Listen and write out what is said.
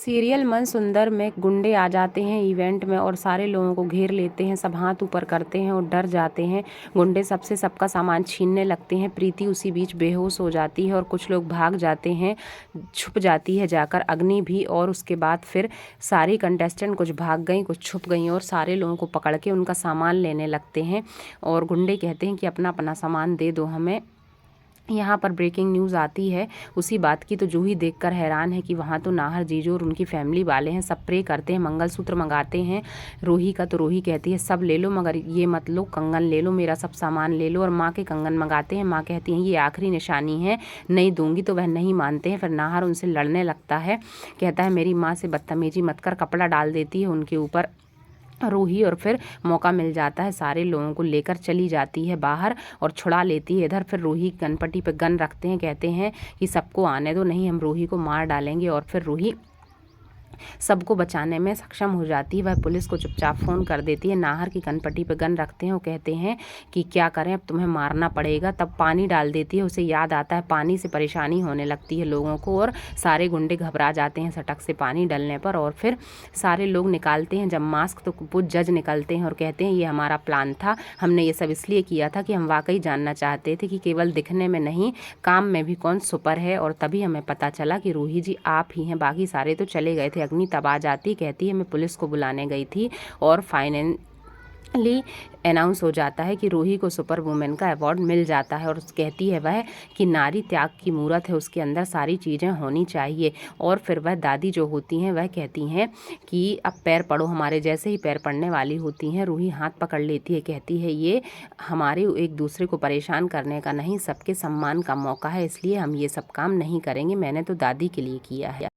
Serial मन सुंदर में गुंडे आ जाते हैं इवेंट में और सारे लोगों को घेर लेते हैं। सब हाथ ऊपर करते हैं और डर जाते हैं। गुंडे सबसे सबका सामान छीनने लगते हैं। प्रीति उसी बीच बेहोश हो जाती है और कुछ लोग भाग जाते हैं। छुप जाती है जाकर अग्नि भी, और उसके बाद फिर सारी कंटेस्टेंट कुछ भाग गई, कुछ छुप गई और सारे लोगों को पकड़ के उनका सामान लेने लगते हैं। और गुंडे कहते हैं कि अपना अपना सामान दे दो हमें। यहाँ पर ब्रेकिंग न्यूज़ आती है उसी बात की, तो जूही देखकर हैरान है कि वहाँ तो नाहर, जीजू और उनकी फैमिली वाले हैं। सब प्रे करते हैं, मंगलसूत्र मंगाते हैं रूही का, तो रूही कहती है सब ले लो मगर ये मत लो, कंगन ले लो, मेरा सब सामान ले लो। और माँ के कंगन मंगाते हैं। माँ कहती हैं ये आखिरी निशानी है, नहीं दूंगी, तो वह नहीं मानते हैं। फिर नाहर उनसे लड़ने लगता है, कहता है मेरी माँ से बदतमीजी मत कर, कपड़ा डाल देती है उनके ऊपर रूही। और फिर मौका मिल जाता है, सारे लोगों को लेकर चली जाती है बाहर और छुड़ा लेती है इधर। फिर रूही गनपटी पे गन रखते हैं, कहते हैं कि सबको आने दो, नहीं हम रूही को मार डालेंगे। और फिर रूही सबको बचाने में सक्षम हो जाती है। वह पुलिस को चुपचाप फ़ोन कर देती है। नाहर की कनपट्टी पे गन रखते हैं, वो कहते हैं कि क्या करें, अब तुम्हें मारना पड़ेगा। तब पानी डाल देती है। उसे याद आता है पानी से परेशानी होने लगती है लोगों को और सारे गुंडे घबरा जाते हैं सटक से पानी डलने पर। और फिर सारे लोग निकालते हैं जब मास्क, तो वो जज निकलते हैं और कहते हैं ये हमारा प्लान था, हमने ये सब इसलिए किया था कि हम वाकई जानना चाहते थे कि केवल दिखने में नहीं काम में भी कौन सुपर है। और तभी हमें पता चला कि रूही जी आप ही हैं, बाकी सारे तो चले गए थे। अग्नि तब आ जाती, कहती है मैं पुलिस को बुलाने गई थी। और फाइनली अनाउंस हो जाता है कि रूही को सुपर वुमेन का अवार्ड मिल जाता है। और कहती है वह कि नारी त्याग की मूरत है, उसके अंदर सारी चीज़ें होनी चाहिए। और फिर वह दादी जो होती हैं वह कहती हैं कि अब पैर पड़ो हमारे। जैसे ही पैर पड़ने वाली होती हैं रूही हाथ पकड़ लेती है, कहती है ये हमारे एक दूसरे को परेशान करने का नहीं, सबके सम्मान का मौका है, इसलिए हम ये सब काम नहीं करेंगे, मैंने तो दादी के लिए किया है।